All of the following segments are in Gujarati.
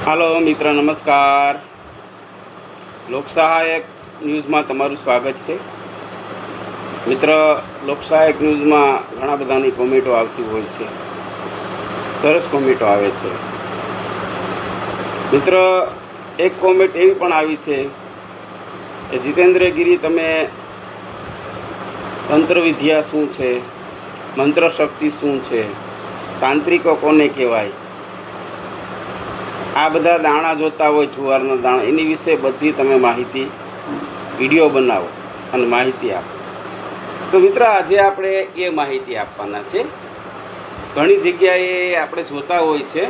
હાલો મિત્ર, નમસ્કાર. લોકસહાયક ન્યૂઝમાં તમારું સ્વાગત છે. મિત્ર, લોકસહાયક ન્યૂઝમાં ઘણા બધાની કોમેન્ટો આવતી હોય છે. સરસ કોમેન્ટો આવે છે. મિત્ર, એક કોમેન્ટ એવી પણ આવી છે કે જીતેન્દ્ર ગીરી, તમે તંત્ર વિદ્યા શું છે, મંત્ર શક્તિ શું છે, તાંત્રિકો કોને કહેવાય, આ બધા દાણા જોતા હોય જુવારના દાણા, એની વિશે બધી તમે માહિતી વિડીયો બનાવો અને માહિતી આપો. તો મિત્ર, આજે આપણે એ માહિતી આપવાના છે. ઘણી જગ્યાએ આપણે જોતા હોય છે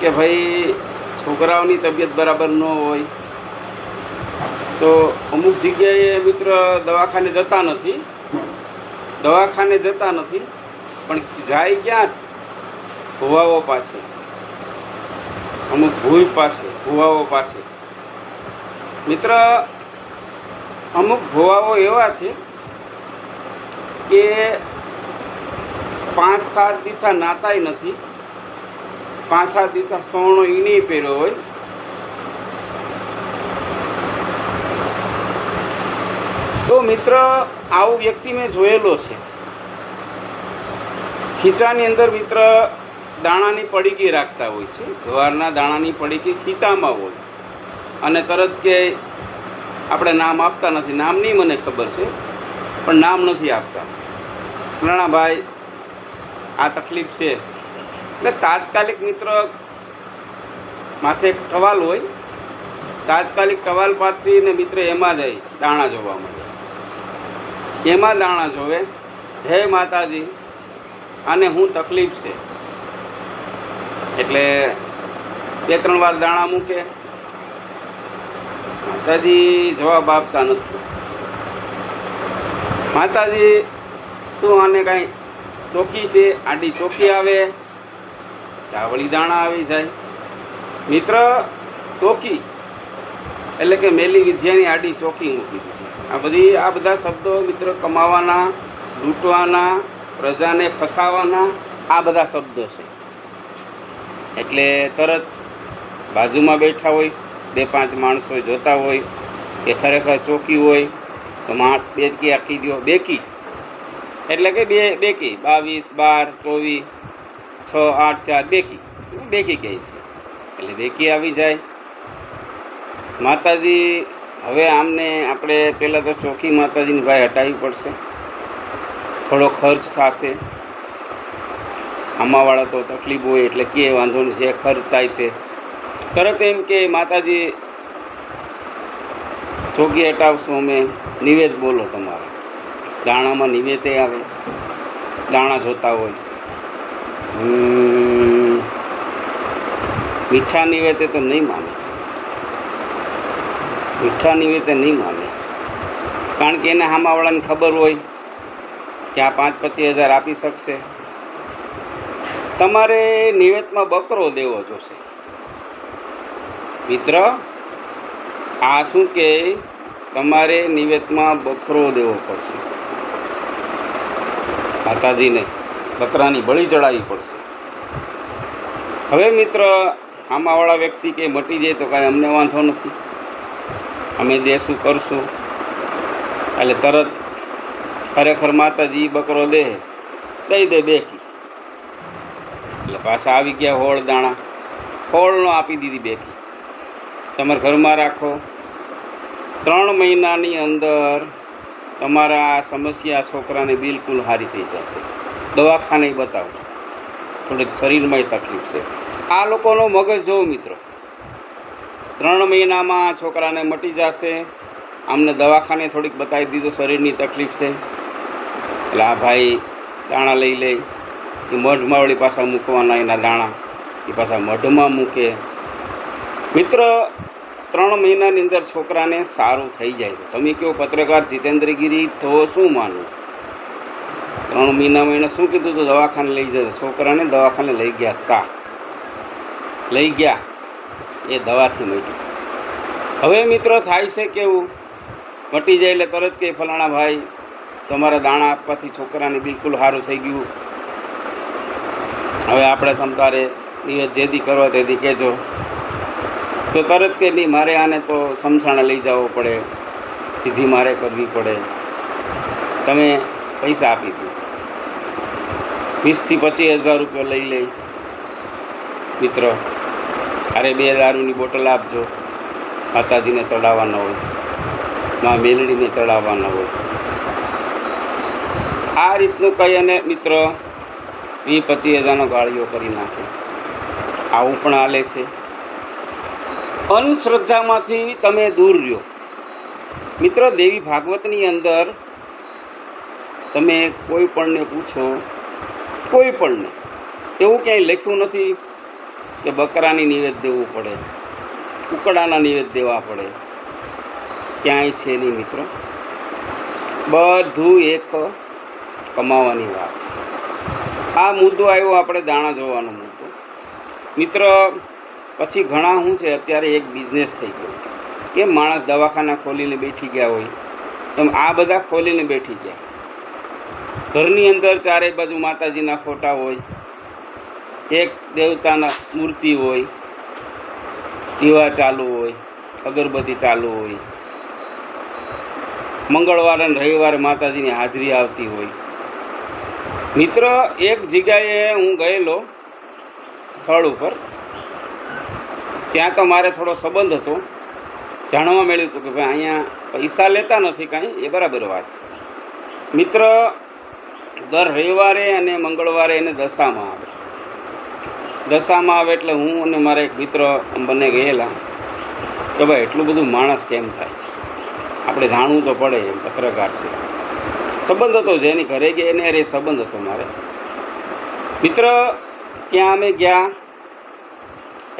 કે ભાઈ છોકરાઓની તબિયત બરાબર ન હોય તો અમુક જગ્યાએ મિત્ર દવાખાને જતા નથી પણ જાય ક્યાં? ભુવાઓ પાસે, અમુક ભુવાઓ પાસે. મિત્ર, અમુક ભુવાઓ એવા છે કે 5-7 દિવસ નાતાય નથી, 5-7 દિવસ સોનો ઈની પહેર્યો હોય. તો મિત્ર, આવું વ્યક્તિ મેં જોયેલો છે. ખીચાની અંદર મિત્ર દાણાની પડીકી રાખતા હોય છે, જવારના દાણાની પડીકી ખીચામાં હોય, અને તરત કે આપણે નામ આપતા નથી, નામની મને ખબર છે પણ નામ નથી આપતા, ફલાણા ભાઈ આ તકલીફ છે, એટલે તાત્કાલિક મિત્ર માથે એક ટવાલ હોય, તાત્કાલિક ટવાલ પાથરીને મિત્ર એમાં જાય દાણા જોવા મળે. એમાં દાણા જોવે, હે માતાજી આને હું તકલીફ છે, એટલે 2-3 વાર દાણા મૂકે, માતાજી જવાબ આપતા નથી. માતાજી શું આને કાંઈ ચોકી છે? આડી ચોકી આવે, ચાવળી દાણા આવી જાય. મિત્ર, ચોકી એટલે કે મેલી વિદ્યાની આડી ચોકી મૂકી દીધી. આ બધા શબ્દો મિત્ર કમાવાના, લૂંટવાના, પ્રજાને ફસાવાના આ બધા શબ્દો છે. એટલે તરત બાજુમાં બેઠા હોય 2-5 માણસો જોતા હોય કે ખરેખર ચોકી હોય તો બેકી આખી દો. બેકી એટલે કે બેકી 22, 12, 24, 6, 8, 4 બેકી કહે છે. એટલે બેકી આવી જાય. માતાજી, હવે આમને આપણે પહેલાં તો ચોકી માતાજીની ભાઈ હટાવવી પડશે, થોડો ખર્ચ થશે. આમાંવાળા તો તકલીફ હોય એટલે કે વાંધો નહીં, જે ખર્ચ થાય તે તરત એમ કે માતાજી ચોકી હટાવશું અમે, નિવેદ બોલો તમારે. દાણામાં નિવેદે આવે, દાણા જોતા હોય. મીઠા નિવેદે તો નહીં માને, કારણ કે એને સામાવાળાને ખબર હોય કે આ 5-25 હજાર આપી શકશે. તમારે નિવેદમાં બકરો દેવો જોશે. મિત્ર, આ શું કે તમારે નિવેદમાં બકરો દેવો પડશે. માતાજીને બકરાની બળી ચડાવવી પડશે. હવે મિત્ર, આમાંવાળા વ્યક્તિ કે મટી જાય તો કાંઈ અમને વાંધો નથી, અમે દેશું કરશું. એટલે તરત ખરેખર માતાજી બકરો દઈ દે બેકી, એટલે પાછા આવી ગયા હોળ દાણા. હોળનો આપી દીધી બેકી, તમારા ઘરમાં રાખો. 3 મહિનાની અંદર તમારા સમસ્યા છોકરાને બિલકુલ સારી થઈ જશે. દવાખાને બતાવો, થોડીક શરીરમાં તકલીફ છે. આ લોકોનો મગજ જોવો મિત્રો, 3 મહિનામાં છોકરાને મટી જશે. આમને દવાખાને થોડીક બતાવી દીધું, શરીરની તકલીફ છે, એટલે આ ભાઈ દાણા લઈ લે, એ મઢમાં વળી પાછા મૂકવાના એના દાણા, એ પાછા મઢમાં મૂકે. મિત્ર, 3 મહિનાની અંદર છોકરાને સારું થઈ જાય છે. તમે કહો પત્રકાર જીતેન્દ્ર ગીરી તો શું માનવું? 3 મહિનામાં એને શું કીધું હતું? દવાખાને લઈ જશે. છોકરાને દવાખાને લઈ ગયા, એ દવાથી મટ્યું. હવે મિત્રો થાય છે કેવું, મટી જાય એટલે તરત કે ફલાણા ભાઈ તમારા દાણા આપવાથી છોકરાને બિલકુલ સારું થઈ ગયું, હવે આપણે તમતારે નિવેદ જેદી કરવા તેથી કહેજો. તો તરત કે નહીં, મારે આને તો સમસાણે લઈ જવો પડે, વિધિ મારે કરવી પડે, તમે પૈસા આપી દો. 20,000 થી 25,000 રૂપિયા લઈ લે મિત્ર. અરે 2 દારૂની બોટલ આપજો, માતાજીને ચડાવવાના હોય, માં મેલડીને ચડાવવાના હોય. આ રીતનું કહી અને મિત્ર 20,000-25,000નો ગાળીઓ કરી નાખે. આવું પણ હાલે છે. અંધશ્રદ્ધામાંથી તમે દૂર રહ્યો મિત્ર. દેવી ભાગવતની અંદર તમે કોઈ પણને પૂછો, કોઈ પણને એવું ક્યાંય લખ્યું નથી કે બકરાની નિવેદ દેવું પડે, કુકડાના નિવેદ દેવા પડે. ક્યાંય છે નહીં મિત્ર. બધું એક કમાવાની વાત છે. આ મુદ્દો આવ્યો આપણે દાણા જોવાનો મુદ્દો મિત્ર. પછી ઘણા શું છે, અત્યારે એક બિઝનેસ થઈ ગયો કે માણસ દવાખાના ખોલીને બેઠી ગયા હોય એમ આ બધા ખોલીને બેઠી ગયા. ઘરની અંદર ચારે બાજુ માતાજીના ફોટા હોય, એક દેવતાના મૂર્તિ હોય, દીવા ચાલુ હોય, અગરબત્તી ચાલુ હોય, મંગળવારે અને રવિવારે માતાજીની હાજરી આવતી હોય. મિત્ર એક જગ્યાએ હું ગયેલો સ્થળ ઉપર, ત્યાં તો મારે થોડો સંબંધ હતો. જાણવા મળ્યું હતું કે ભાઈ અહીંયા પૈસા લેતા નથી કાંઈ, એ બરાબર વાત છે મિત્ર. દર રવિવારે અને મંગળવારે એને દશામાં આવે. દશામાં આવે એટલે હું અને મારા એક મિત્ર બંને ગયેલા કે ભાઈ એટલું બધું માણસ કેમ થાય, આપણે જાણવું તો પડે. એમ પત્રકાર છે, સંબંધ હતો, જેની ઘરે ગયા એને અરે સંબંધ હતો મારે મિત્ર. ત્યાં અમે ગયા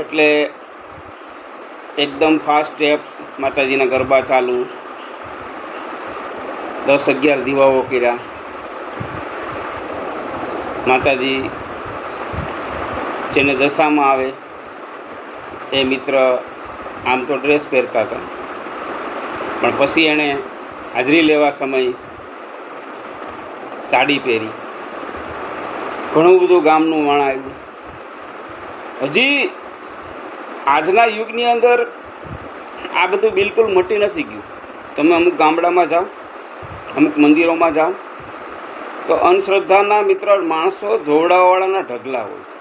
એટલે એકદમ ફાસ્ટ સ્ટેપ, માતાજીના ગરબા ચાલુ, 10-11 દીવાઓ કર્યા. માતાજી જેને દશામાં આવે એ મિત્ર આમ તો ડ્રેસ પહેરતા હતા, પણ પછી એણે હાજરી લેવા સમય સાડી પહેરી. ઘણું બધું ગામનું વાણ આવ્યું. હજી આજના યુગની અંદર આ બધું બિલકુલ મટી નથી ગયું. તમે અમુક ગામડામાં જાઓ, અમુક મંદિરોમાં જાઓ તો અંધશ્રદ્ધાના મિત્ર માણસો જોવડાવાળાના ઢગલા હોય છે.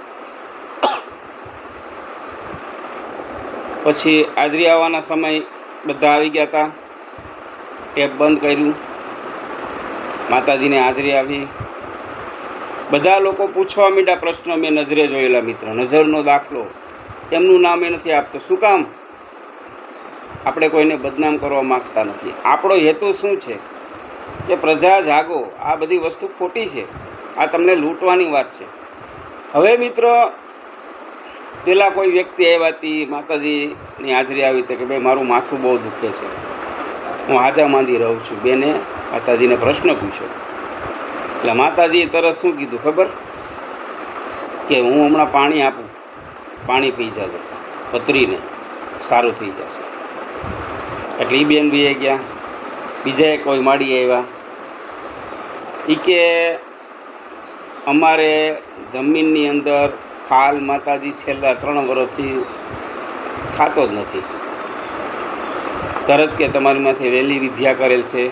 પછી હાજરી આવવાના સમય બધા આવી ગયા હતા, ટેપ બંધ કર્યું, માતાજીને હાજરી આવી. બધા લોકો પૂછવા માંડ્યા પ્રશ્ન. મેં નજરે જોયેલા મિત્ર, નજરનો દાખલો. એમનું નામ એ નથી આપતો. શું કામ? આપણે કોઈને બદનામ કરવા માગતા નથી. આપણો હેતુ શું છે કે પ્રજા જાગો. આ બધી વસ્તુ ખોટી છે, આ તમને લૂંટવાની વાત છે. હવે મિત્ર પેલા કોઈ વ્યક્તિ આવ્યા હતી, માતાજીની હાજરી આવી હતી કે ભાઈ મારું માથું બહુ દુખે છે, હું હાજા માંદી રહું છું. બેને માતાજીને પ્રશ્ન પૂછ્યો એટલે માતાજીએ તરત શું કીધું ખબર? કે હું હમણાં પાણી આપું, પાણી પી જજો, પતરીને સારું થઈ જશે. એટલે એ બેન બી ગયા. બીજા કોઈ માડી આવ્યા, એ કે અમારે જમીનની અંદર ફાલ માતાજી છેલ્લા 3 વર્ષથી ખાતો જ નથી. તરત કે તમારી માથે વહેલી વિદ્યા કરેલ છે,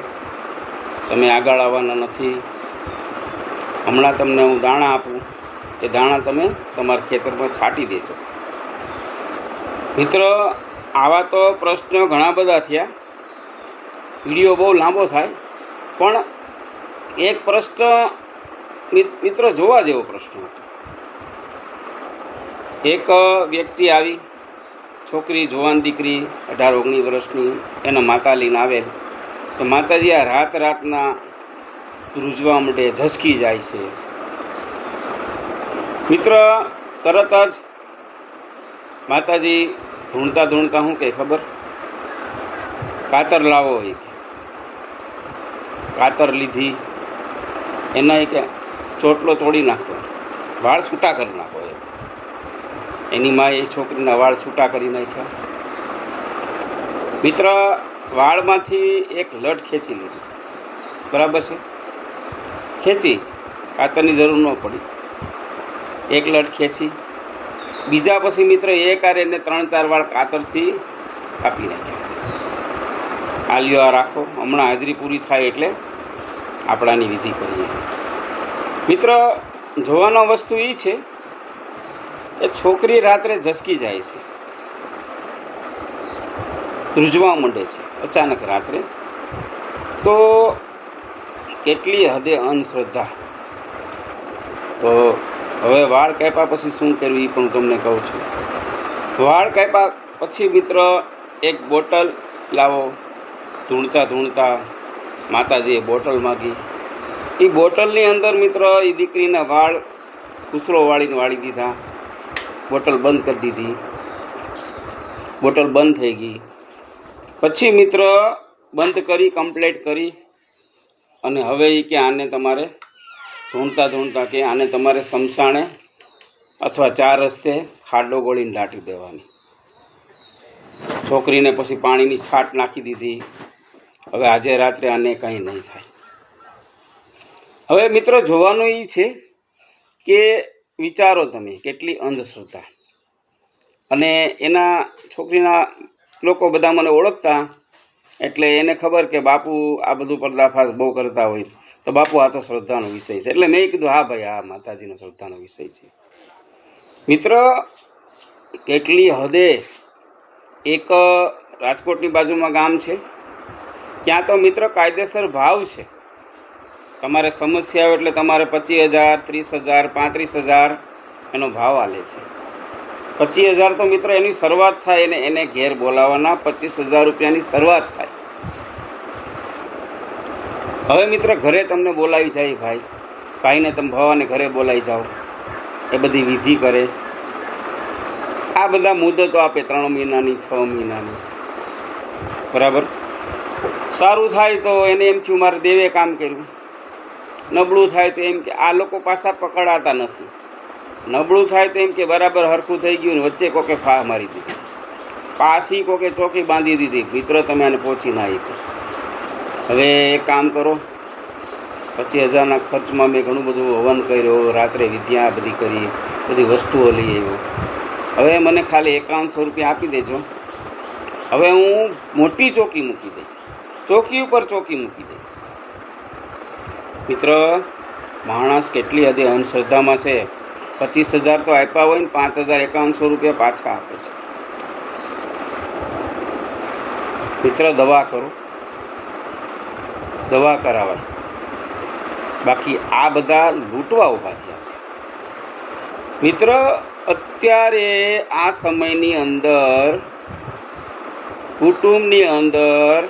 તમે આગળ આવવાના નથી. હમણાં તમને હું દાણા આપું, એ દાણા તમે તમારા ખેતરમાં છાંટી દેજો. મિત્રો આવા તો પ્રશ્નો ઘણા બધા થયા, વિડીયો બહુ લાંબો થાય, પણ એક પ્રશ્ન મિત્રો જોવા જેવો પ્રશ્ન હતો. એક વ્યક્તિ આવી, છોકરી, જુવાન દીકરી 18-19 વર્ષની, એના માતા લઈને આવેલ. તો માતાજી આ રાતના ધ્રુજવા માટે ઝસકી જાય છે. મિત્ર તરત જ માતાજી ધૂણતા ધૂણતા શું કહે ખબર? કાતર લાવો. હોય કાતર લીધી, એના કે ચોટલો તોડી નાખો, વાળ છૂટા કરી નાખો. એની માએ એ છોકરીના વાળ છૂટા કરી નાખ્યા. મિત્ર વાળમાંથી એક લટ ખેંચી લીધી, બરાબર છે? ખેંચી, કાતરની જરૂર ન પડી. એક લટ ખેંચી બીજા પછી મિત્ર એક આરે એને 3-4 વાળ કાતરથી કાપી નાખ્યા. આ લ્યો આ રાખો, હમણાં હાજરી પૂરી થાય એટલે આપણાની વિધિ કરીએ. મિત્ર જોવાનો વસ્તુ એ છે કે છોકરી રાત્રે ઝસકી જાય છે, ધ્રુજવા માંડે છે અચાનક રાત્રે, તો કેટલી હદે અંધશ્રદ્ધા. તો હવે વાળ કાપ્યા પછી શું કરવું એ પણ તમને કહું છું. વાળ કાપ્યા પછી મિત્ર એક બોટલ લાવો. ધૂણતા ધૂણતા માતાજીએ બોટલ માગી. એ બોટલની અંદર મિત્ર એ દીકરીના વાળ કૂસરો વાળીને વાળી દીધા. બોટલ બંધ કરી દીધી. બોટલ બંધ થઈ ગઈ. પછી મિત્ર બંધ કરી, કમ્પ્લીટ કરી, અને હવે એ કે આને તમારે ધૂણતા ધૂણતા કે આને તમારે સમસાણે અથવા 4 રસ્તે ખાડો ગોળીને દાટી દેવાની. છોકરીને પછી પાણીની છાટ નાખી દીધી. હવે આજે રાત્રે આને કંઈ નહીં થાય. હવે મિત્રો જોવાનું એ છે કે વિચારો તમે કેટલી અંધશ્રદ્ધા. અને એના છોકરીના લોકો બધા મને ઓળખતા, એટલે એને ખબર કે બાપુ આ બધું પર્દાફાશ બહુ કરતા હોય, તો બાપુ આ તો શ્રદ્ધાનો વિષય છે. એટલે મેં કીધું હા ભાઈ, આ માતાજીનો શ્રદ્ધાનો વિષય છે. મિત્ર કેટલી હદે એક રાજકોટની બાજુમાં ગામ છે, ત્યાં તો મિત્ર કાયદેસર ભાવ છે. તમારે સમસ્યા આવે એટલે તમારે 25,000, 30,000, 35,000 એનો ભાવ આલે છે. 25,000 તો મિત્ર એની શરૂઆત થાય, એને ઘેર બોલાવવાના 25,000 રૂપિયાની શરૂઆત થાય. હવે મિત્ર ઘરે તમને બોલાવી જાય, ભાઈને તમે ભવાને ઘરે બોલાવી જાઓ, એ બધી વિધિ કરે, આ બધા મુદતો આપે 3 મહિનાની, 6 મહિનાની, બરાબર. સારું થાય તો એને એમ થયું મારે દેવે કામ કર્યું. નબળું થાય તો એમ કે આ લોકો પાછા પકડાતા નથી. નબળું થાય તો એમ કે બરાબર હરખું થઈ ગયું ને વચ્ચે કોકે ફા મારી દીધી, પાછી કોકે ચોકી બાંધી દીધી. મિત્ર તમે આને પહોંચી ના શકો. હવે એક કામ કરો, 25,000ના ખર્ચમાં મેં ઘણું બધું હવન કર્યો, રાત્રે વિદ્યા બધી કરી, બધી વસ્તુઓ લઈ આવ્યો. હવે મને ખાલી 5100 રૂપિયા આપી દેજો. હવે હું મોટી ચોકી મૂકી દઈ, ચોકી ઉપર ચોકી મૂકી દઈ. મિત્ર માણસ કેટલી હદે અંધશ્રદ્ધામાં છે. 25,000 તો આપ્યા હોય ને 5,5100 રૂપિયા પાછા આપે છે. મિત્ર દવા કરો, દવા કરાવાય. બાકી આ બધા લૂંટવા ઊભા થયા છે. મિત્ર અત્યારે આ સમયની અંદર કુટુંબની અંદર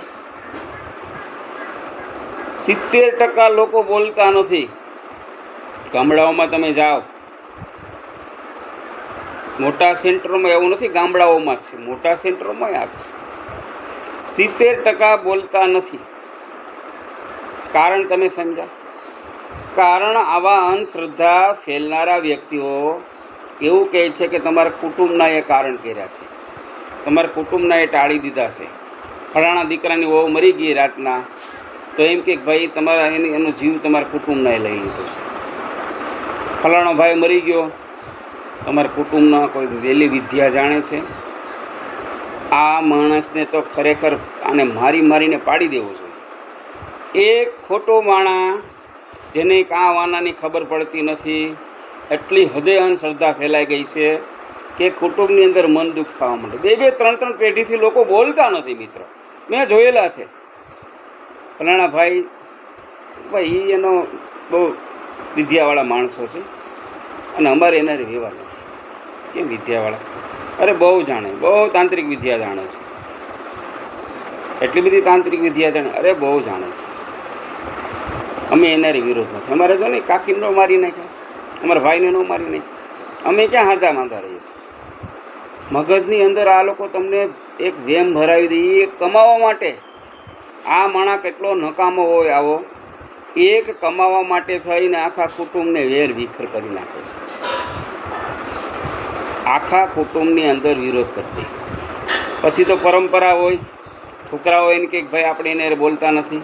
70% લોકો બોલતા નથી. ગામડાઓમાં તમે જાઓ, મોટા સેન્ટરોમાં એવું નથી, ગામડાઓમાં જ છે, મોટા સેન્ટરોમાં આ છે. 70% બોલતા નથી. કારણ તમે સમજા? કારણ આવા અંધશ્રદ્ધા ફેલનારા વ્યક્તિઓ એવું કહે છે કે તમારા કુટુંબના એ કારણ કર્યા છે, તમારા કુટુંબના એ ટાળી દીધા છે. ફલાણા દીકરાની વહુ મરી ગઈ રાતના, તો એમ કે ભાઈ તમારા એનો જીવ તમારા કુટુંબના એ લઈ લીધો છે. ફલાણો ભાઈ મરી ગયો, તમારા કુટુંબના કોઈ વહેલી વિદ્યા જાણે છે. આ માણસને તો ખરેખર આને મારીને પાડી દેવો જોઈએ. એક ખોટો માણસ જેને કાં વાનાની ખબર પડતી નથી, એટલી હદે અંધશ્રદ્ધા ફેલાઈ ગઈ છે કે કુટુંબની અંદર મન દુઃખ થવા માંડે. 2-2, 3-3 પેઢીથી લોકો બોલતા નથી. મિત્ર મેં જોયેલા છે. ફલાણા ભાઈ એનો બહુ વિદ્યાવાળા માણસો છે, અને અમારે એના વ્યવહાર નથી. કેમ વિદ્યાવાળા? અરે બહુ જાણે, બહુ તાંત્રિક વિદ્યા જાણે છે. એટલી બધી તાંત્રિક વિદ્યા જાણે, અરે બહુ જાણે છે. અમે એના વિરોધ નથી. અમારે જો ને કાકીને ન મારી નાખ્યા, અમારા ભાઈને ન મારી નાખ્યા, અમે ક્યાં હાજા માંદા રહીએ છીએ. મગજની અંદર આ લોકો તમને એક વેમ ભરાવી દે, એ કમાવા માટે. આ માણસ કેટલો નકામો હોય આવો, એક કમાવા માટે થઈને આખા કુટુંબને વેર વિખર કરી નાખે છે. આખા કુટુંબની અંદર વિરોધ કરતી. પછી તો પરંપરા હોય, છોકરાઓ એને કે ભાઈ આપણે એને બોલતા નથી.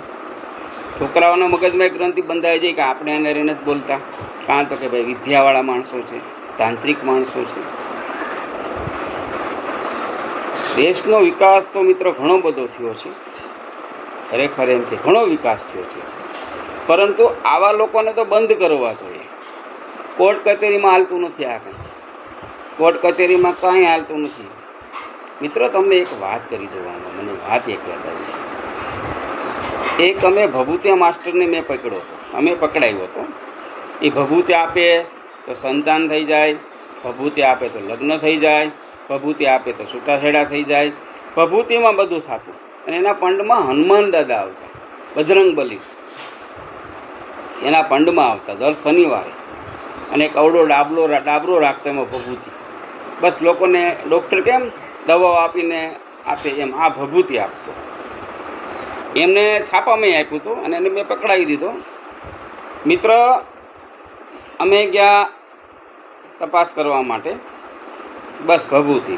છોકરાઓના મગજમાં એક ગ્રંથિ બંધાઈ જાય કે આપણે એને નથી બોલતા. કાં તો કે ભાઈ વિદ્યાવાળા માણસો છે, તાંત્રિક માણસો છે, દેશનો વિકાસ તો મિત્રો ઘણો બધો થયો છે, ખરેખર એમ કે ઘણો વિકાસ થયો છે, પરંતુ આવા લોકોને તો બંધ કરવા જોઈએ. કોર્ટ કચેરીમાં હાલતું નથી, આ કંઈ કોર્ટ કચેરીમાં કાંઈ હાલતું નથી. મિત્રો તમને એક વાત કરી દેવામાં મને વાત એક યાદ આવી. એક અમે ભભૂતિયા માસ્ટરને મેં પકડ્યો હતો, અમે પકડાયો હતો. એ ભભૂતિયા આપે તો સંતાન થઈ જાય, ભભૂતિયા આપે તો લગ્ન થઈ જાય, ભભૂતિયા આપે તો છૂટાછેડા થઈ જાય, ભભૂતિમાં બધું થતું. અને એના પંડમાં હનુમાન દાદા આવતા, બજરંગ બલી એના પંડમાં આવતા દર શનિવારે, અને એક અવડો ડાબરો રાખતો એમાં ભભૂતિ. બસ લોકોને ડૉક્ટર કેમ દવાઓ આપીને આપે એમ આ ભભૂતિ આપતો. એમને છાપામાં આપ્યું હતું અને એને મેં પકડાવી દીધો. મિત્ર અમે ગયા તપાસ કરવા માટે, બસ ભભૂતિ.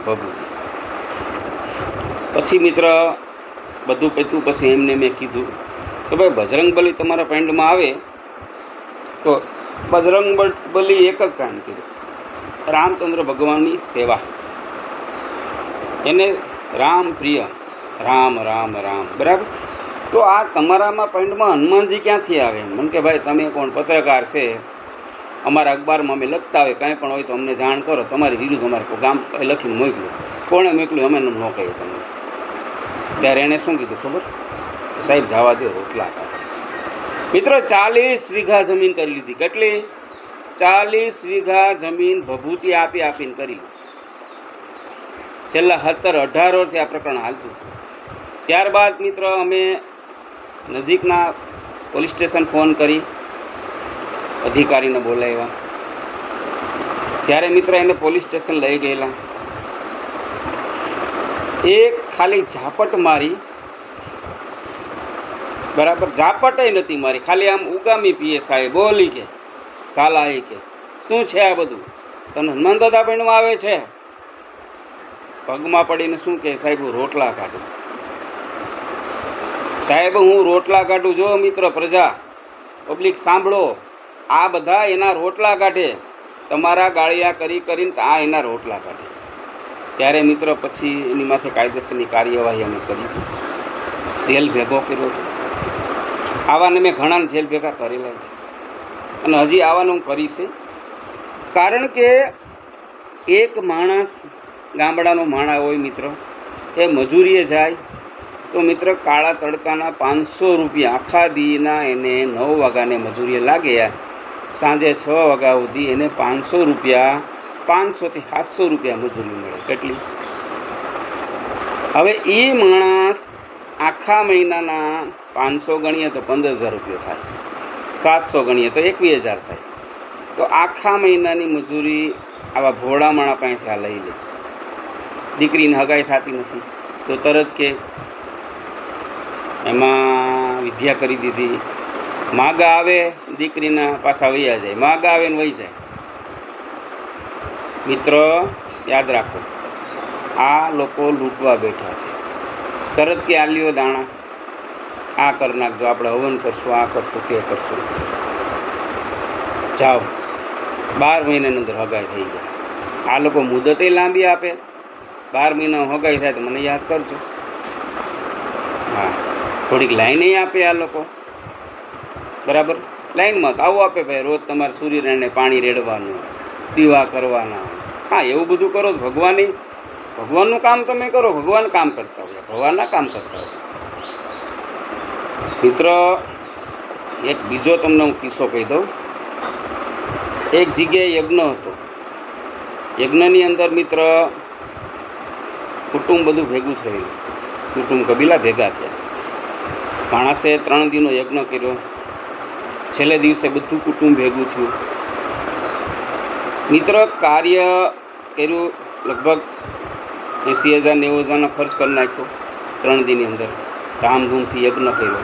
પછી મિત્ર બધું પત્યું. પછી એમને મેં કીધું કે ભાઈ બજરંગ બલી તમારા પેન્ડમાં આવે તો બજરંગ બલી એક જ કામ કર્યું, રામચંદ્ર ભગવાનની સેવા. એને રામ પ્રિય, રામ રામ રામ, બરાબર. તો આ તમારામાં પેન્ડમાં હનુમાનજી ક્યાંથી આવે? મને કે ભાઈ તમે કોણ? પત્રકાર છે, અમારા અખબારમાં અમે લખતા હોય, કાંઈ પણ હોય તો અમને જાણ કરો, તમારી વિરુદ્ધ અમારે ગામ લખીને મોકલ્યું. કોણે મોકલ્યું અમે ન કહીએ તમને. ત્યારે એણે શું કીધું ખબર? સાહેબ જવા દો, રોટલા કાઢે. મિત્રો 40 વીઘા જમીન કરી લીધી. કેટલી? 40 વીઘા જમીન ભભૂતિ આપીને કરી. છેલ્લા 17-18 વર્ષથી આ પ્રકરણ હાલતું. ત્યારબાદ મિત્ર અમે નજીકના પોલીસ સ્ટેશન ફોન કરી અધિકારીને બોલાવ્યા. ત્યારે મિત્ર એને પોલીસ સ્ટેશન લઈ ગયેલા. એક ખાલી ઝાપટ મારી, બરાબર, ઝાપટ નથી મારી, ખાલી આમ ઉગામી પીએસઆઈ બોલી કે સાલા એ કે શું છે આ બધું? તને હનુમાન દાદા પેન્ડમાં આવે છે? પગમાં પડીને શું કહે? સાહેબ હું રોટલા કાઢું. સાહેબ હું રોટલા કાઢું. જો મિત્ર, પ્રજા પબ્લિક સાંભળો, આ બધા એના રોટલા કાઢે. તમારા ગાળિયા કરીને આ એના રોટલા કાઢે. ત્યારે મિત્ર પછી એની માથે કાયદેસરની કાર્યવાહી અમે કરી, જેલ ભેગો કર્યો હતો. આવાને મેં ઘણાને જેલ ભેગા કરેલા છે અને હજી આવાનું હું કરીશ. કારણ કે એક માણસ, ગામડાનો માણા હોય મિત્ર, એ મજૂરીએ જાય તો મિત્ર કાળા તડકાના 500 રૂપિયા આખા દીના એને 9 વાગ્યાને મજૂરીએ લાગ્યા, સાંજે 6 વાગ્યા સુધી એને 500 રૂપિયા, 500 થી 700 રૂપિયા મજૂરી મળે. કેટલી? હવે એ માણસ આખા મહિનાના 500 ગણીએ તો 15,000 રૂપિયા થાય, 700 ગણીએ તો 21,000 થાય. તો આખા મહિનાની મજૂરી આવા ભોળા માણા પાસેથી આ લઈ લે. દીકરીને હગાઈ થતી નથી તો તરત કે એમાં વિદ્યા કરી દીધી. માગા આવે દીકરીના પાછા વૈયા જાય, માગા આવે ને વહી જાય. મિત્રો યાદ રાખો, આ લોકો લૂંટવા બેઠા છે. તરત કે આલ્યો દાણા, આ કરી નાખજો, આપણે હવન કરશું, આ કરશું, તે કરશું. જાઓ, 12 મહિનાની અંદર હગાઈ થઈ જાય. આ લોકો મુદતે લાંબી આપે. 12 મહિના હગાઈ થાય તો મને યાદ કરજો. હા, થોડીક લાઈને આપે આ લોકો, બરાબર. લાઈનમાં તો આવું આપે, ભાઈ રોજ તમારે સૂર્યનારાયણને પાણી રેડવાનું, દીવા કરવાના. હા, એવું બધું કરો તો ભગવાનનું કામ તમે કરો, ભગવાન કામ કરતા હોય, ભગવાનના કામ કરતા હોય. મિત્ર એક બીજો તમને હું કિસ્સો કહી દઉં. એક જગ્યાએ યજ્ઞ હતો. યજ્ઞની અંદર મિત્ર કુટુંબ બધું ભેગું થયેલું, કુટુંબ કબીલા ભેગા થયા. માણસે 3 દિનનો યજ્ઞ કર્યો. છેલ્લે દિવસે બધું કુટુંબ ભેગું થયું. મિત્ર કાર્ય કર્યું, લગભગ 80,000-90,000નો ખર્ચ કરી નાખ્યો 3 દિનની અંદર. ધામધૂમથી યજ્ઞ કર્યો.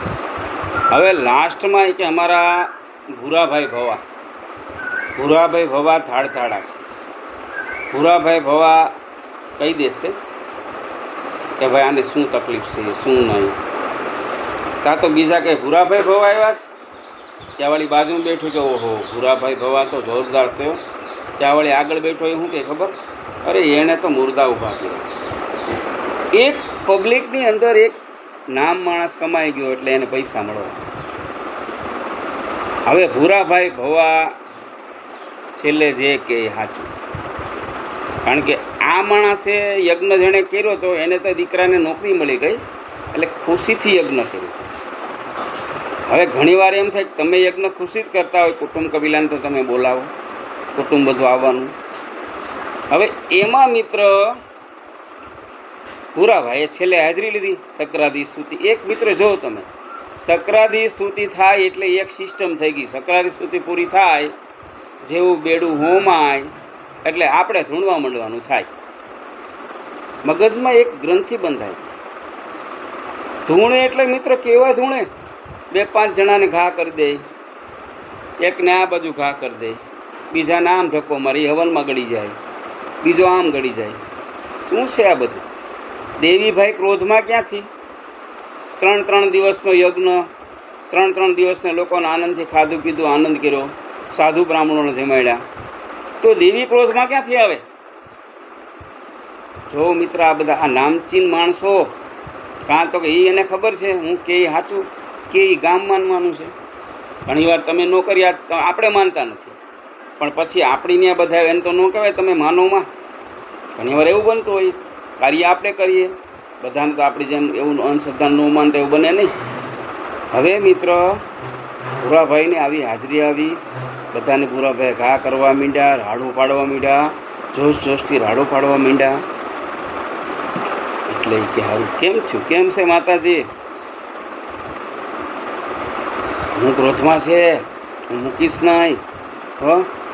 હવે લાસ્ટમાં કે અમારા ભૂરાભાઈ ભવા થાળા છે. ભૂરાભાઈ ભવા કહી દેશે કે ભાઈ આને શું તકલીફ છે, શું નહીં. ત્યાં તો બીજા કંઈ ભૂરાભાઈ ભવા આવ્યા છે. ત્યાં વળી બાજુમાં બેઠું કે ઓહો ભૂરાભાઈ ભવા તો જોરદાર થયો. ત્યાં વળી આગળ બેઠો એ શું કહે ખબર? અરે એણે તો મુર્દા ઊભા કર્યા. એક પબ્લિકની અંદર એક નામ માણસ કમાઈ ગયો એટલે એને પૈસા મળવા. હવે ભૂરાભાઈ ભવા છેલ્લે જે કે સાચું, કારણ કે આ માણસે યજ્ઞ જેણે કર્યો તો એને તો દીકરાને નોકરી મળી ગઈ એટલે ખુશીથી યજ્ઞ કર્યો. હવે ઘણીવાર એમ થાય કે તમે યજ્ઞ ખુશી જ કરતા હોય, કુટુંબ કબીલાને તો તમે બોલાવો, કુટુંબ બધું આવવાનું. હવે એમાં મિત્ર ભૂરાભાઈએ છેલ્લે હાજરી લીધી સક્રાદી સ્તુતિ. એક મિત્ર જો તમે સક્રાદી સ્તુતિ થાય એટલે એક સિસ્ટમ થઈ ગઈ. સક્રાદી સ્તુતિ પૂરી થાય જેવું બેડું હોમાય એટલે આપણે ધૂણવા માંડવાનું થાય. મગજમાં એક ગ્રંથિ બંધાય. ધૂણે એટલે મિત્ર કેવા ધૂણે? 2-5 જણાને ઘા કરી દે, એકને આ બાજુ ઘા કરી દે, બીજાને આમ ધક્કો મારી હવનમાં ગળી જાય, બીજો આમ ગળી જાય. શું છે આ બધું? દેવીભાઈ ક્રોધમાં ક્યાંથી? 3 દિવસનો યજ્ઞ, 3 દિવસને લોકોને આનંદથી ખાધું પીધું, આનંદ કર્યો, સાધુ બ્રાહ્મણોને જમાડ્યા, તો દેવી ક્રોધમાં ક્યાંથી આવે? જો મિત્ર આ બધા આ નામચીન માણસો, કાં તો કે એને ખબર છે હું કે સાચું કે ગામમાં માનવું છે. ઘણીવાર તમે ન કર્યા આપણે માનતા નથી, પણ પછી આપણીને બધા એને તો ન કહેવાય તમે માનોમાં. ઘણીવાર એવું બનતું હોય, કાર્ય આપણે કરીએ, બધાને તો આપણી જેમ એવું અંધશ્રદ્ધા ન માનતા એવું બને નહીં. હવે મિત્ર ભૂરાભાઈને આવી હાજરી આવી, બધાને ભૂરાભાઈ ઘા કરવા માંડ્યા, રાડું પાડવા માંડ્યા, જોશથી રાડું પાડવા માંડ્યા. એટલે કે સારું કેમ છું, કેમ છે માતાજી? હું ક્રોધમાં છે, હું મૂકીશ નહીં,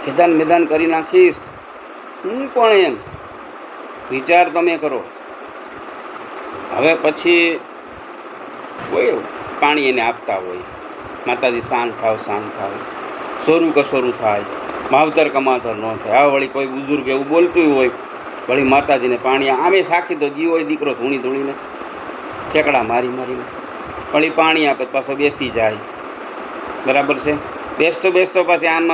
ખેદાન મેદાન કરી નાખીશ. હું પણ એમ વિચાર તમે કરો. હવે પછી હોય પાણી એને આપતા હોય, માતાજી શાંત થાવ શાંત થાવ, સોરું કસોરું થાય, માવતર કમાતર ન થાય. આ વળી કોઈ બુઝુર્ગ એવું બોલતું હોય, વળી માતાજીને પાણી આમે થાકી તો જીવ હોય દીકરો ધૂણી ધૂણીને ઠેકડા મારી મારીને વળી પાણી આપે, પાછો બેસી જાય. બરાબર છે? બેસતો બેસતો પાછી આમ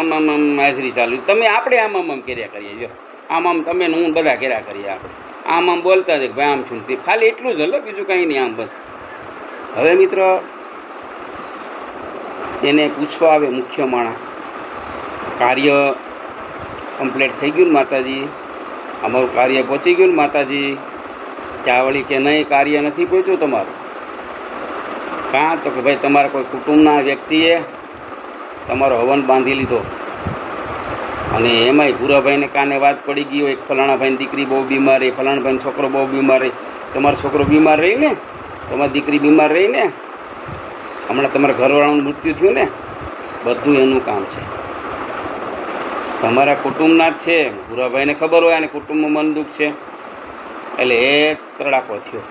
હાજરી ચાલુ. તમે આપણે આમ કર્યા કરીએ. જો આમ તમે હું બધા કર્યા કરીએ. આપણે આમ બોલતા જ ભાઈ આમ છું, ખાલી એટલું જ હલો, બીજું કંઈ નહીં. આમ બસ. હવે મિત્ર એને પૂછવા આવે મુખ્ય માણસ, કાર્ય કમ્પ્લીટ થઈ ગયું ને માતાજી? અમારું કાર્ય પહોંચી ગયું ને માતાજી? ત્યાં વળી કે નહીં, કાર્ય નથી પહોંચ્યું તમારું. કાં તો કે ભાઈ તમારા કોઈ કુટુંબના વ્યક્તિએ તમારો હવન બાંધી લીધો, અને એમાંય ભૂરાભાઈને કાને વાત પડી ગઈ હોય, ફલાણાભાઈની દીકરી બહુ બીમાર રહી, ફલાણાભાઈનો છોકરો બહુ બીમાર રહી, તમારો છોકરો બીમાર રહી ને, તમારી દીકરી બીમાર રહી ને, હમણાં તમારા ઘરવાળાનું મૃત્યુ થયું ને, બધું એનું કામ છે. તમારા કુટુંબના જ છે. ભૂરાભાઈને ખબર હોય અને કુટુંબમાં મન દુઃખ છે એટલે એ તડાકો થયો.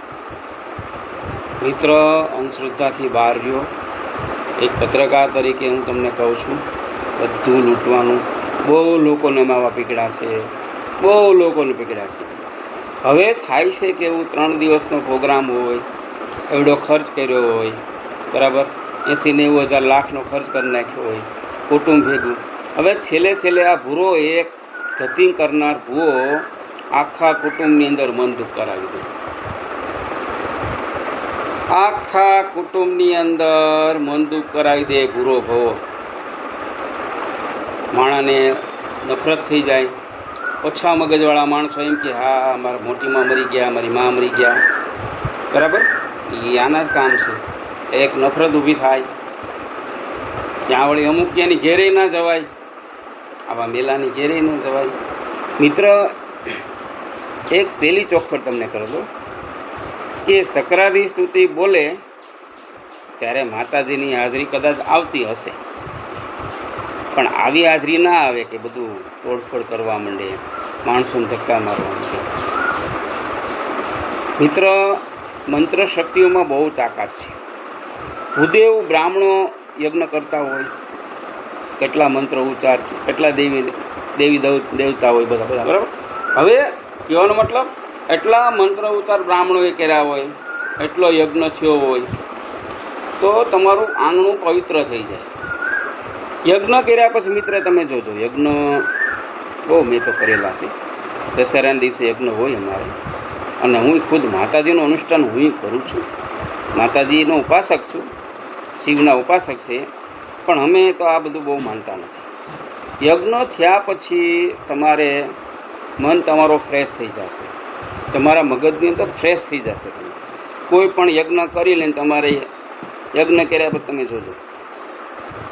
મિત્ર અંધશ્રદ્ધાથી બહાર રહ્યો. એક પત્રકાર તરીકે હું તમને કહું છું, બધું લૂંટવાનું બહુ લોકોને માવા પીકળ્યા છે, બહુ લોકોને પીકળ્યા છે. હવે થાય છે કે એવું 3 દિવસનો પ્રોગ્રામ હોય, એવડો ખર્ચ કર્યો હોય, બરાબર 80-90 હજાર લાખનો ખર્ચ કરી નાખ્યો હોય કુટુંબ ભેગું. હવે છેલ્લે આ ભૂરો એક ધતિંગ કરનાર ભૂવો આખા કુટુંબની અંદર મન દુઃખ કરાવી દે. આખા કુટુંબની અંદર મન દુઃખ કરાવી દે ભૂરો ભવો. માણાને નફરત થઈ જાય. ઓછા મગજવાળા માણસો એમ કે હા મારા મોટીમાં મરી ગયા, મારી મા મરી ગયા, બરાબર? એ આના જ કામ છે. એક નફરત ઊભી થાય. ત્યાં વળી અમુક ત્યાંની ઘેરે ના જવાય, આવા મેલાની ઘેરે ન જવાય. મિત્ર એક પહેલી ચોખવટ તમને કરી દો કે સક્રાદી સ્તુતિ બોલે ત્યારે માતાજીની હાજરી કદાચ આવતી હશે, પણ આવી હાજરી ના આવે કે બધું તોડફોડ કરવા માંડે, માણસોને ધક્કા મારવા માંડે. મિત્ર મંત્ર શક્તિઓમાં બહુ તાકાત છે. ભૂદેવ બ્રાહ્મણો યજ્ઞ કરતા હોય, કેટલા મંત્ર ઉચ્ચાર, કેટલા દેવી દેવતા હોય, બધા બરાબર. હવે કહેવાનો મતલબ એટલા મંત્ર ઉચ્ચાર બ્રાહ્મણોએ કર્યા હોય, એટલો યજ્ઞ થયો હોય, તો તમારું આંગણું પવિત્ર થઈ જાય. યજ્ઞ કર્યા પછી મિત્ર તમે જોજો, યજ્ઞ બહુ મેં તો કરેલા છે. દશેરાના દિવસે યજ્ઞ હોય અમારે, અને હું ખુદ માતાજીનું અનુષ્ઠાન હું કરું છું. માતાજીનો ઉપાસક છું, શિવના ઉપાસક છે, પણ અમે તો આ બધું બહુ માનતા નથી. યજ્ઞ થયા પછી તમારે મન તમારો ફ્રેશ થઈ જશે, તમારા મગજની અંદર ફ્રેશ થઈ જશે. તમે કોઈ પણ યજ્ઞ કરી લઈને તમારે યજ્ઞ કર્યા પછી તમે જોજો,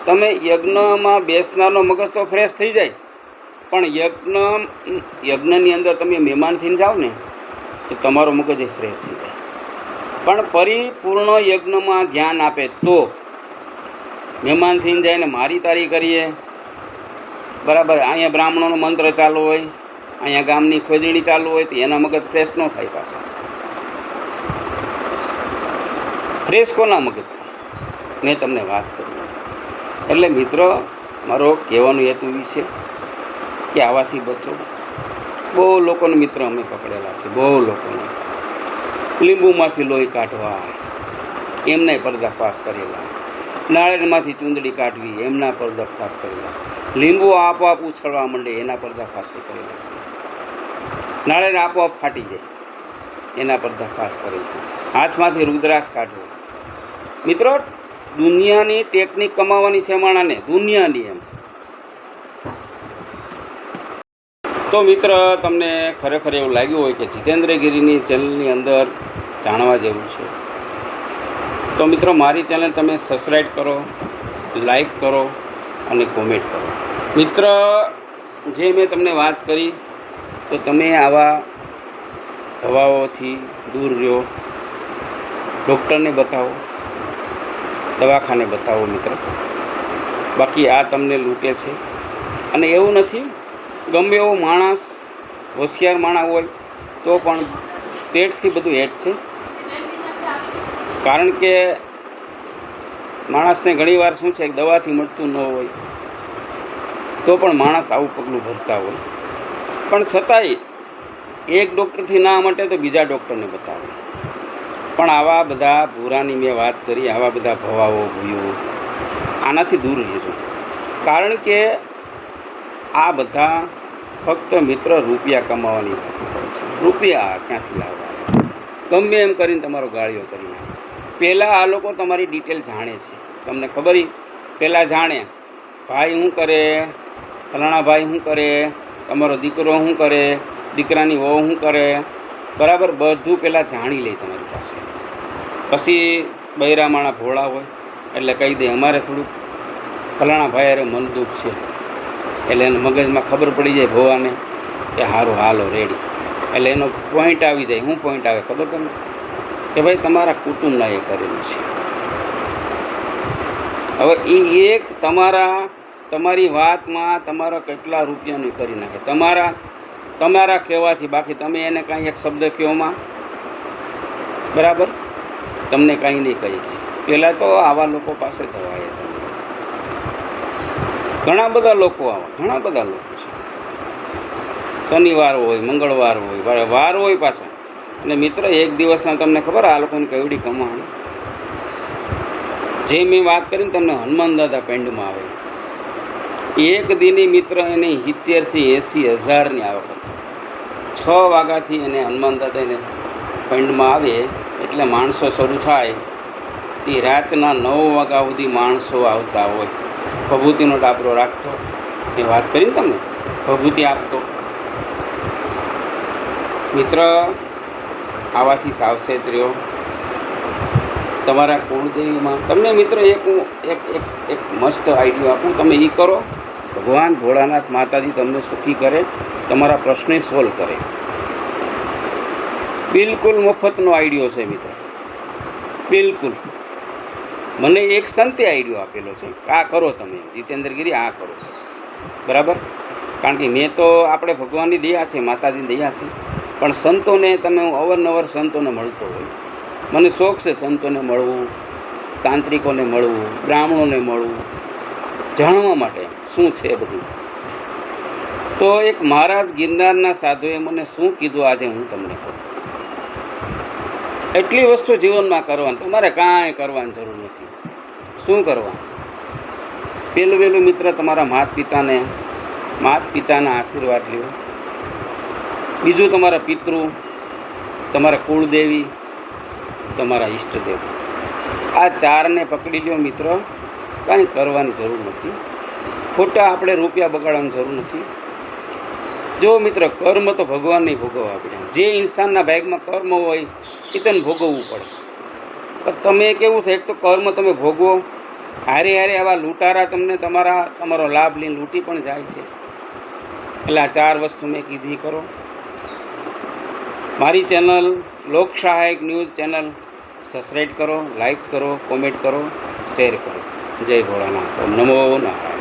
તમે યજ્ઞમાં બેસનારનો મગજ તો ફ્રેશ થઈ જાય, પણ યજ્ઞની અંદર તમે મહેમાન થઈને જાઓ ને તો તમારો મગજ એ ફ્રેશ થઈ જાય. પણ પરિપૂર્ણ યજ્ઞમાં ધ્યાન આપે તો મહેમાન થઈને જાય ને મારી તારી કરીએ, બરાબર, અહીંયા બ્રાહ્મણોનો મંત્ર ચાલુ હોય, અહીંયા ગામની ખોદણી ચાલુ હોય, તો એના મગજ ફ્રેશ ન થાય. પાછા ફ્રેશ કોના મગજ થાય? મેં તમને વાત કરી. એટલે મિત્રો, મારો કહેવાનો હેતુ એ છે કે આવાથી બચો. બહુ લોકોને મિત્ર અમે પકડેલા છે, બહુ લોકોને. લીંબુમાંથી લોહી કાઢવા, એમના પર્દાફાશ કરેલા. નાળિયેરમાંથી ચૂંદડી કાઢવી, એમના પર્દાફાશ કરેલા. લીંબુ આપોઆપ ઉછળવા માંડે, એના પર્દાફાશ કરેલા છે. નાળિયેર આપોઆપ ફાટી જાય, એના પર્દાફાશ કરેલ છે. હાથમાંથી રુદ્રાક્ષ કાઢવો. મિત્રો, દુનિયાની ટેકનિક કમાવાની છે માણાને, દુનિયાની. એમ તો મિત્ર, તમને ખરેખર એવું લાગ્યું હોય કે જીતેન્દ્રગીરીની ચેનલની અંદર જાણવા જેવું છે, તો મિત્રો મારી ચેનલ તમે સબસ્ક્રાઈબ કરો, લાઈક કરો અને કોમેન્ટ કરો. મિત્ર, જે મેં તમને વાત કરી, તો તમે આવા દવાઓથી દૂર રહ્યો. ડૉક્ટરને બતાવો, દવાખાને બતાવો મિત્ર. બાકી આ તમને લૂંટે છે. અને એવું નથી, ગમે એવો માણસ, હોશિયાર માણસ હોય તો પણ પેટથી બધું હેઠ છે. કારણ કે માણસને ઘણીવાર શું છે, દવાથી મળતું ન હોય તો પણ માણસ આવું પગલું ભરતા હોય. પણ છતાંય એક ડૉક્ટરથી ના મટે તો બીજા ડૉક્ટરને બતાવે. પણ આવા બધા ભૂરાની મેં વાત કરી, આવા બધા ભવાઓ ભૂયો, આનાથી દૂર રહેજો. કારણ કે આ બધા ફક્ત મિત્ર રૂપિયા કમાવાની વાત કરે છે. રૂપિયા ક્યાંથી લાવવા? ગમે એમ કરીને તમારો ગાળીઓ કરી નાખે. પહેલાં આ લોકો તમારી ડિટેલ જાણે છે, તમને ખબર. પહેલાં જાણે ભાઈ શું કરે, ફલાણા ભાઈ શું કરે, તમારો દીકરો શું કરે, દીકરાની વહુ શું કરે, બરાબર, બધું પહેલાં જાણી લે તમારી પાસે. પછી બૈરા માણા ભોળા હોય એટલે કહી દે અમારે થોડુંક ફલાણા ભાઈ અરે મન દુઃખ છે. એટલે એને મગજમાં ખબર પડી જાય ભોવાને કે સારું હાલો રેડી. એટલે એનો પોઈન્ટ આવી જાય. શું પોઈન્ટ આવે ખબર તમને? કે ભાઈ તમારા કુટુંબના એ કરેલું છે. હવે એ એક તમારી વાતમાં તમારા કેટલા રૂપિયાનું કરી નાખે તમારા કહેવાથી. બાકી તમે એને કાંઈ એક શબ્દ કહોમાં, બરાબર, તમને કાંઈ નહીં કહી દે. પહેલાં તો આવા લોકો પાસે જવાય. ઘણા બધા લોકો છે. શનિવાર હોય, મંગળવાર હોય, વાર હોય પાછા. અને મિત્ર, એક દિવસના તમને ખબર આ લોકોની કેવડી કમાણી. જે મેં વાત કરીને તમને હનુમાન દાદા પેન્ડમાં આવે, એક દિની મિત્ર એની 70,000 થી 80,000ની આવક હતી. 6 વાગ્યાથી એને હનુમાન દાદા એને પેન્ડમાં આવે એટલે માણસો શરૂ થાય એ રાતના 9 વાગ્યા સુધી માણસો આવતા હોય. ભભૂતિનો ડાબરો રાખતો, એ વાત કરીને તમને ભભૂતિ આપતો. મિત્ર, આવાથી સાવચેત રહ્યો. તમારા કુળદેવીમાં તમને મિત્ર એક મસ્ત આઈડિયા આપું, તમે એ કરો. ભગવાન ભોળાનાથ માતાજી તમને સુખી કરે, તમારા પ્રશ્ને સોલ્વ કરે. બિલકુલ મફતનો આઈડિયો છે મિત્ર, બિલકુલ. મને એક સંતે આઈડિયો આપેલો છે, આ કરો તમે જીતેન્દ્રગીરી, આ કરો, બરાબર. કારણ કે મેં તો આપણે ભગવાનની દયા છે, માતાજીની દયા છે, પણ સંતોને તમે હું અવારનવાર સંતોને મળતો હોય. મને શોખ છે સંતોને મળવું, તાંત્રિકોને મળવું, બ્રાહ્મણોને મળવું, જાણવા માટે શું છે બધું. તો એક મહારાજ ગિરનારના સાધુએ મને શું કીધું આજે હું તમને કહું. એટલી વસ્તુ જીવનમાં કરવાની, તમારે કાંઈ કરવાની જરૂર નથી. શું કરવાનું? પહેલું મિત્ર, તમારા માતા પિતાના આશીર્વાદ લ્યો. બીજું, તમારા પિતૃ તમારા કુળદેવી, તમારા ઈષ્ટદેવ, આ ચારને પકડી લ્યો મિત્ર. કાંઈ કરવાની જરૂર નથી, ખોટા આપણે રૂપિયા બગાડવાની જરૂર નથી. જો મિત્ર, કર્મ તો ભગવાન નહીં ભોગવવા આપણે. જે ઇન્સાનના ભાગમાં કર્મ હોય એ તને ભોગવવું પડે. પણ તમે કેવું થાય, એક તો કર્મ તમે ભોગવો, હારે હારે આવા લૂંટારા તમને તમારો લાભ લઈને લૂંટી પણ જાય છે. એટલે આ ચાર વસ્તુ મેં કીધી કરો. મારી ચેનલ લોક સહાયક ન્યૂઝ ચેનલ સબસ્ક્રાઈબ કરો, લાઈક કરો, કોમેન્ટ કરો, શેર કરો. જય ભોળાનાથ. ઓમ નમો નારાયણ.